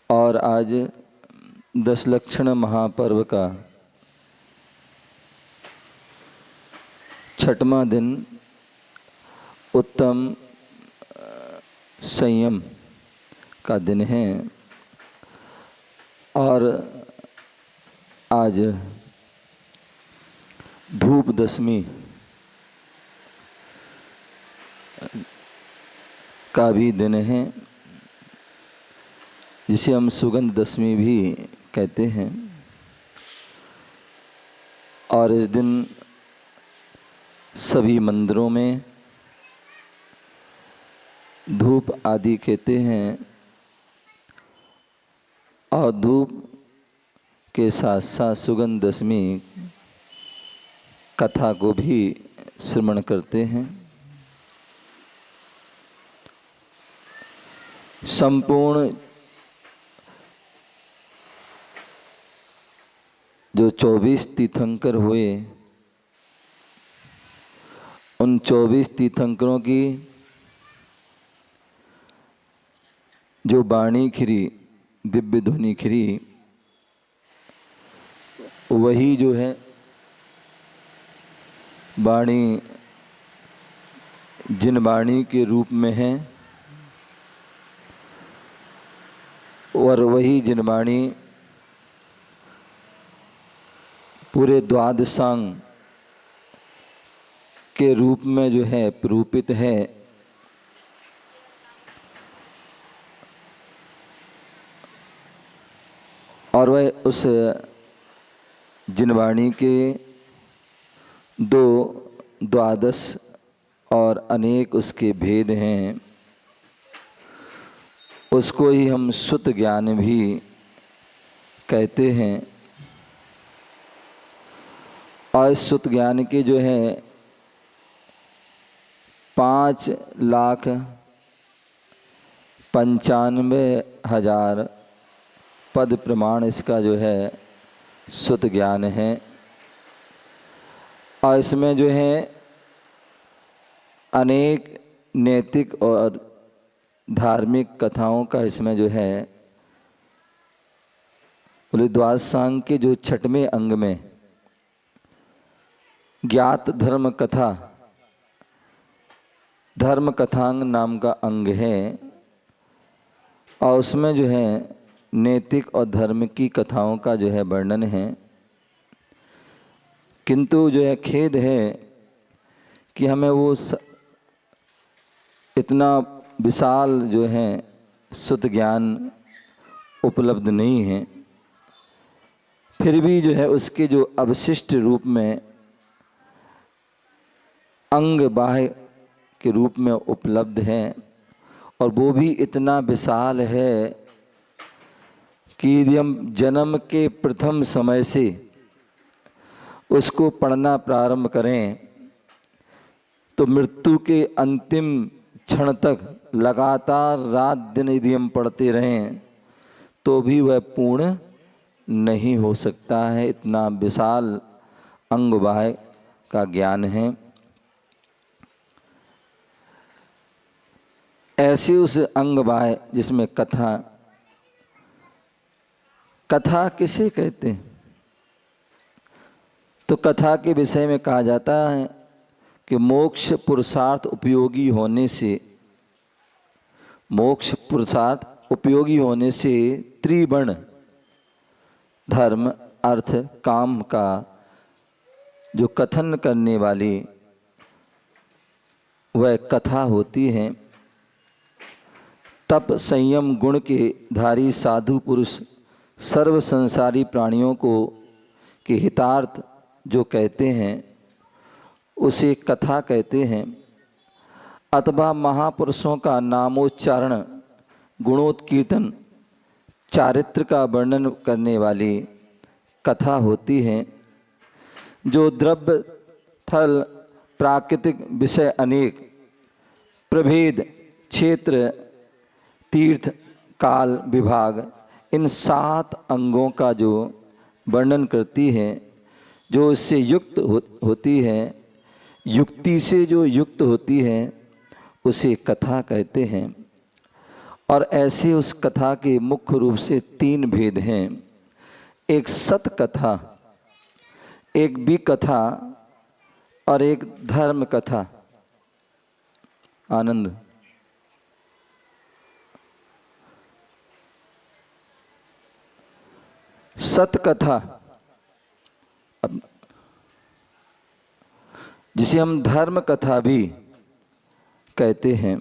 और आज दशलक्षण महापर्व का छठवां दिन उत्तम संयम का दिन है। और आज धूप दशमी का भी दिन है, जिसे हम सुगंध दशमी भी कहते हैं। और इस दिन सभी मंदिरों में धूप आदि खेते हैं और धूप के साथ साथ सुगंध दशमी कथा को भी श्रवण करते हैं। संपूर्ण जो 24 तीर्थंकर हुए, उन 24 तीर्थंकरों की जो वाणी खिरी, दिव्य ध्वनि खिरी, वही जो है वाणी जिन वाणी के रूप में है, और वही जिन वाणी पूरे द्वादशांग के रूप में जो है प्रूपित है। और वह उस जिनवाणी के दो द्वादश और अनेक उसके भेद हैं, उसको ही हम सुत ज्ञान भी कहते हैं। और इस सुत ज्ञान के जो है 5,95,000 पद प्रमाण इसका जो है सुत ज्ञान है। और इसमें जो है अनेक नैतिक और धार्मिक कथाओं का इसमें जो है बोले द्वादशांग के जो छठवें अंग में ज्ञात धर्म कथा, धर्म कथांग नाम का अंग है। और उसमें जो है नैतिक और धर्म की कथाओं का जो है वर्णन है। किंतु जो है खेद है कि हमें वो इतना विशाल जो है सुत ज्ञान उपलब्ध नहीं है। फिर भी जो है उसके जो अवशिष्ट रूप में अंग बाह्य के रूप में उपलब्ध है, और वो भी इतना विशाल है कि यदि हम जन्म के प्रथम समय से उसको पढ़ना प्रारंभ करें तो मृत्यु के अंतिम क्षण तक लगातार रात दिन यदि हम पढ़ते रहें तो भी वह पूर्ण नहीं हो सकता है। इतना विशाल अंग बाह्य का ज्ञान है। ऐसे उस अंग बाह्य जिसमें कथा, कथा किसे कहते हैं? तो कथा के विषय में कहा जाता है कि मोक्ष पुरुषार्थ उपयोगी होने से, मोक्ष पुरुषार्थ उपयोगी होने से त्रिवर्ण धर्म अर्थ काम का जो कथन करने वाली वह कथा होती है। तप संयम गुण के धारी साधु पुरुष सर्व संसारी प्राणियों को के हितार्थ जो कहते हैं उसे कथा कहते हैं। अथवा महापुरुषों का नामोच्चारण, गुणोत्कीर्तन, चारित्र का वर्णन करने वाली कथा होती है। जो द्रव्य थल प्राकृतिक विषय अनेक प्रभेद क्षेत्र तीर्थ काल विभाग इन 7 अंगों का जो वर्णन करती है, जो इससे युक्त होती है, युक्ति से जो युक्त होती है, उसे कथा कहते हैं। और ऐसे उस कथा के मुख्य रूप से 3 भेद हैं। एक सत कथा, एक विकथा और एक धर्म कथा। आनंद, सत कथा जिसे हम धर्म कथा भी कहते हैं,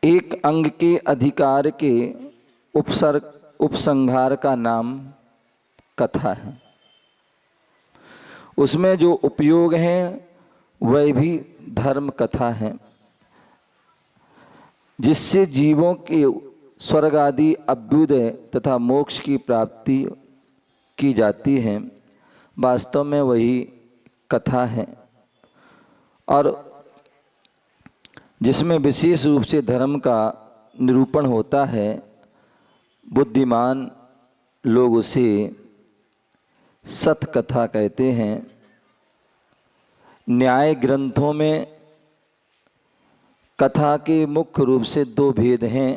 एक अंग के अधिकार के उपसंहार का नाम कथा है। उसमें जो उपयोग है वह भी धर्म कथा है, जिससे जीवों के स्वर्ग आदि अभ्युदय तथा मोक्ष की प्राप्ति की जाती है। वास्तव में वही कथा है और जिसमें विशेष रूप से धर्म का निरूपण होता है। बुद्धिमान लोग उसे सत कथा कहते हैं। न्याय ग्रंथों में कथा के मुख्य रूप से 2 भेद हैं।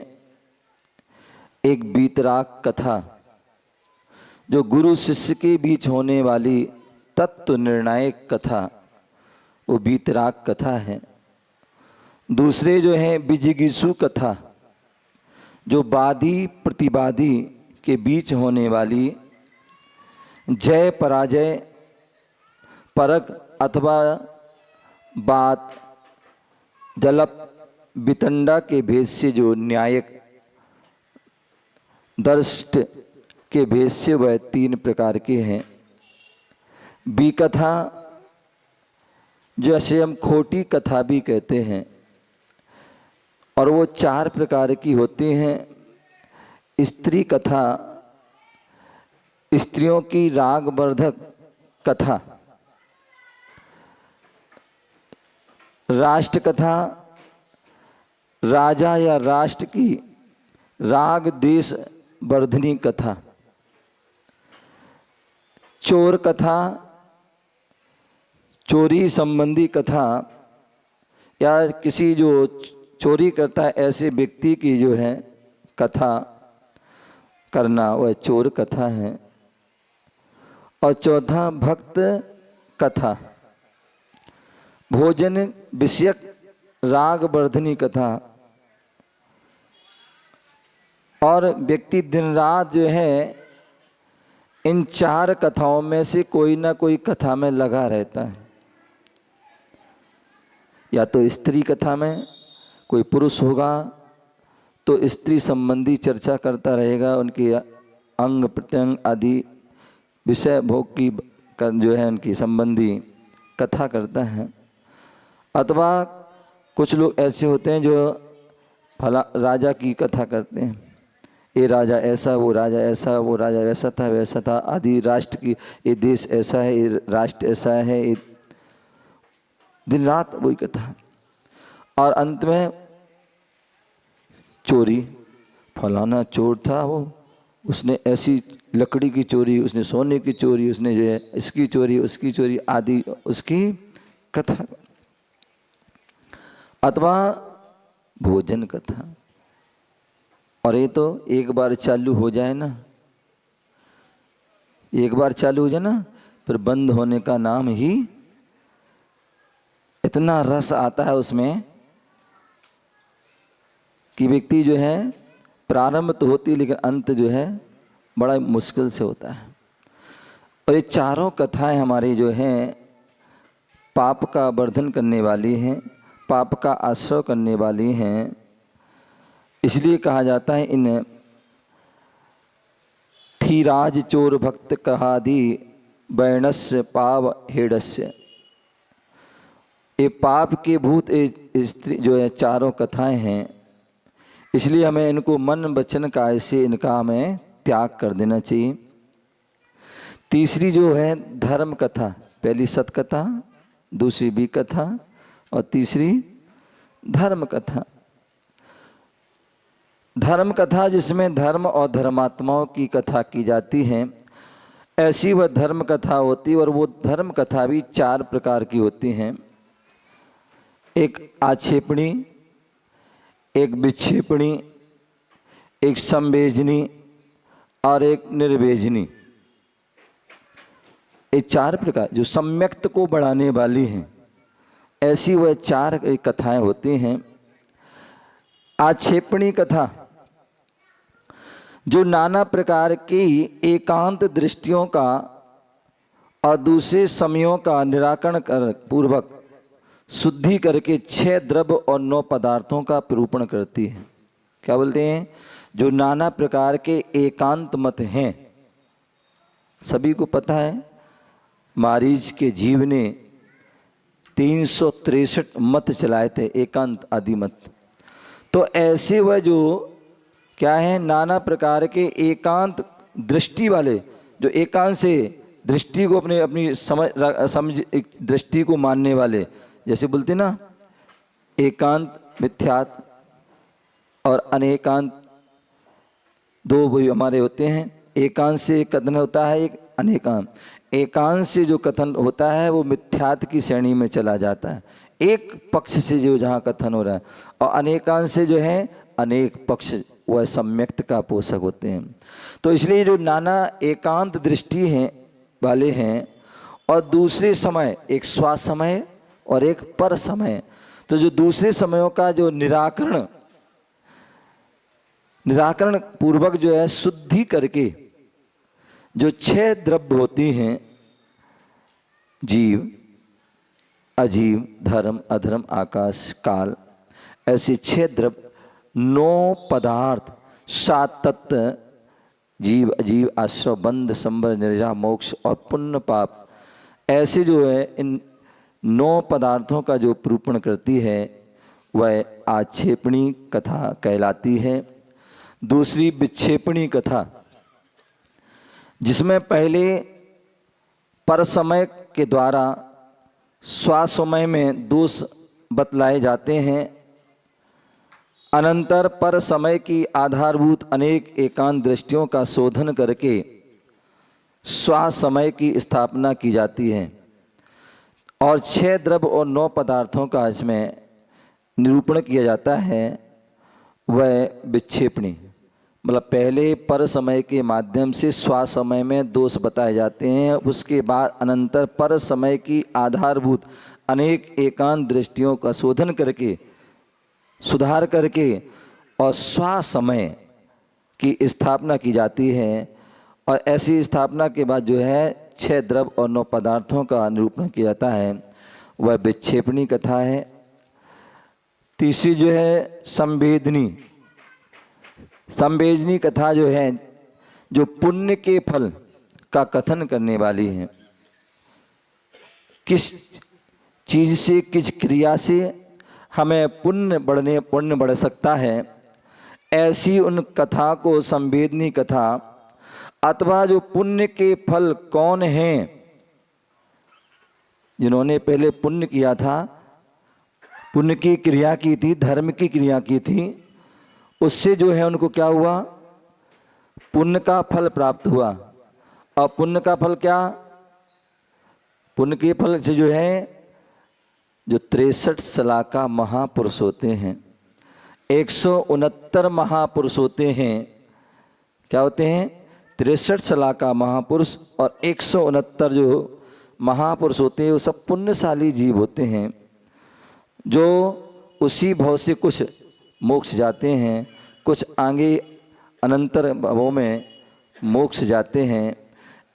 एक वीतराग कथा, जो गुरु शिष्य के बीच होने वाली तत्व निर्णायक कथा, वो वीतराग कथा है। दूसरे जो है विजिगीषु कथा, जो वादी प्रतिवादी के बीच होने वाली जय पराजय परक अथवा बात जलप वितंडा के भेद से जो न्यायिक दर्ष्ट के भेद से वह 3 प्रकार के हैं। विकथा, जैसे हम खोटी कथा भी कहते हैं, और वो 4 प्रकार की होती हैं। स्त्री कथा, स्त्रियों की रागवर्धक कथा। राष्ट्र कथा, राजा या राष्ट्र की राग देश वर्धनी कथा। चोर कथा, चोरी संबंधी कथा, या किसी जो चोरी करता है ऐसे व्यक्ति की जो है कथा करना, वह चोर कथा है। और चौथा भक्त कथा, भोजन विषयक राग वर्धनी कथा। और व्यक्ति दिन रात जो है इन 4 कथाओं में से कोई ना कोई कथा में लगा रहता है। या तो स्त्री कथा में कोई पुरुष होगा तो स्त्री संबंधी चर्चा करता रहेगा, उनके अंग प्रत्यंग आदि विषय भोग की जो है उनकी संबंधी कथा करता है। अथवा कुछ लोग ऐसे होते हैं जो फला राजा की कथा करते हैं, ये राजा ऐसा, वो राजा ऐसा, वो राजा वैसा था वैसा था आदि, राष्ट्र की ये देश ऐसा है, ये राष्ट्र ऐसा है, ये दिन रात वही कथा। और अंत में चोरी, फलाना चोर था, वो उसने ऐसी लकड़ी की चोरी, उसने सोने की चोरी, उसने जो है इसकी चोरी उसकी चोरी आदि उसकी कथा। अथवा भोजन कथा, और ये तो एक बार चालू हो जाए ना, एक बार चालू हो जाए ना, फिर बंद होने का नाम ही, इतना रस आता है उसमें कि व्यक्ति जो है प्रारंभ तो होती है लेकिन अंत जो है बड़ा मुश्किल से होता है। और ये चारों कथाएं हमारी जो हैं पाप का वर्धन करने वाली हैं, पाप का आश्रय करने वाली हैं। इसलिए कहा जाता है इन थीराज चोर भक्त कहादि बैणस्य पाव हेडस्य, ये पाप के भूत स्त्री जो है चारों कथाएं हैं। इसलिए हमें इनको मन वचन काय से इनका हमें त्याग कर देना चाहिए। तीसरी जो है धर्म कथा, पहली सत कथा, दूसरी भी कथा और तीसरी धर्म कथा। धर्म कथा जिसमें धर्म और धर्मात्माओं की कथा की जाती है, ऐसी वह धर्म कथा होती है। और वो धर्म कथा भी 4 प्रकार की होती हैं। एक आक्षेपणी, एक विक्षेपणी, एक संवेजनी और एक निर्वेजनी। ये 4 प्रकार जो सम्यक्त को बढ़ाने वाली हैं, ऐसी वह 4 कथाएं होती हैं। आक्षेपणी कथा जो नाना प्रकार की एकांत दृष्टियों का और दूसरे समयों का निराकरण कर पूर्वक शुद्धि करके 6 द्रव्य और 9 पदार्थों का निरूपण करती है। क्या बोलते हैं? जो नाना प्रकार के एकांत मत हैं, सभी को पता है मारीच के जीव ने 363 मत चलाए थे, एकांत आदि मत। तो ऐसे वह जो क्या है, नाना प्रकार के एकांत दृष्टि वाले, जो एकांत से दृष्टि को अपनी समझ दृष्टि को मानने वाले, जैसे बोलते ना एकांत मिथ्यात और अनेकांत, 2 वही हमारे होते हैं। एकांत से कथन होता है, एक अनेकांत। एकांत से जो कथन होता है वो मिथ्यात की श्रेणी में चला जाता है, एक पक्ष से जो जहाँ कथन हो रहा है। और अनेकांत से जो है अनेक पक्ष, वह सम्यक्त का पोषक होते हैं। तो इसलिए जो नाना एकांत दृष्टि हैं वाले हैं, और दूसरे समय, एक स्वा समय और एक पर समय। तो जो दूसरे समयों का जो निराकरण पूर्वक जो है शुद्धि करके जो 6 द्रव्य होती हैं, जीव, अजीव, धर्म, अधर्म, आकाश, काल, ऐसे 6 द्रव्य, 9 पदार्थ, 7 तत्व, जीव, अजीव, आश्रव, बंध, संबर, निर्जा, मोक्ष और पुण्य पाप, ऐसे जो है इन 9 पदार्थों का जो निरूपण करती है वह आक्षेपणी कथा कहलाती है। दूसरी विक्षेपणी कथा, जिसमें पहले पर समय के द्वारा स्वासमय में दोष बतलाए जाते हैं, अनंतर पर समय की आधारभूत अनेक एकांत दृष्टियों का शोधन करके स्वासमय की स्थापना की जाती है, और 6 द्रव्य और 9 पदार्थों का इसमें निरूपण किया जाता है। वह विक्षेपणी, मतलब पहले पर समय के माध्यम से स्वासमय में दोष बताए जाते हैं, उसके बाद अनंतर पर समय की आधारभूत अनेक एकांत दृष्टियों का शोधन करके, सुधार करके और स्वासमय की स्थापना की जाती है। और ऐसी स्थापना के बाद जो है 6 द्रव्य और 9 पदार्थों का निरूपण किया जाता है, वह विक्षेपणी कथा है। तीसरी जो है संवेदनी कथा जो है, जो पुण्य के फल का कथन करने वाली है। किस चीज़ से, किस क्रिया से हमें पुण्य बढ़ सकता है, ऐसी उन कथा को संवेदनी कथा, अथवा जो पुण्य के फल कौन हैं, जिन्होंने पहले पुण्य किया था, पुण्य की क्रिया की थी, धर्म की क्रिया की थी, उससे जो है उनको क्या हुआ, पुण्य का फल प्राप्त हुआ। और पुण्य का फल क्या, पुण्य के फल से जो है जो 63 सलाका महापुरुष होते हैं, 169 महापुरुष होते हैं। क्या होते हैं? 63 सलाका महापुरुष और 169 जो महापुरुष होते हैं, वो सब पुण्यशाली जीव होते हैं, जो उसी भव से कुछ मोक्ष जाते हैं, कुछ आगे अनंतर भवों में मोक्ष जाते हैं।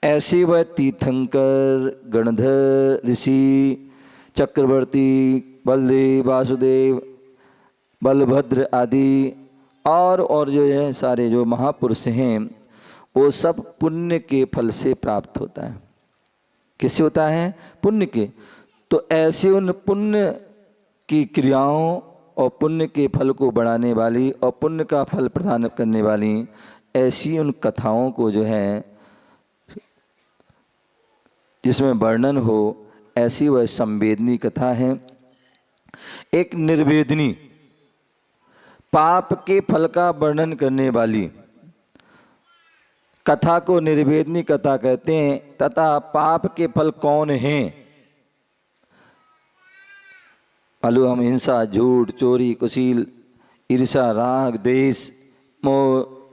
ऐसे वह तीर्थंकर, गणधर, ऋषि, चक्रवर्ती, बलदेव, वासुदेव, बलभद्र आदि और जो है सारे जो महापुरुष हैं, वो सब पुण्य के फल से प्राप्त होता है। किससे होता है? पुण्य के। तो ऐसे उन पुण्य की क्रियाओं और पुण्य के फल को बढ़ाने वाली और पुण्य का फल प्रदान करने वाली ऐसी उन कथाओं को जो है जिसमें वर्णन हो, ऐसी वह संवेदनी कथा है। एक निर्वेदनी, पाप के फल का वर्णन करने वाली कथा को निर्वेदनी कथा कहते हैं। तथा पाप के फल कौन हैं? मालूम हम हिंसा, झूठ, चोरी, कुशील ईर्षा, राग, द्वेष, मोह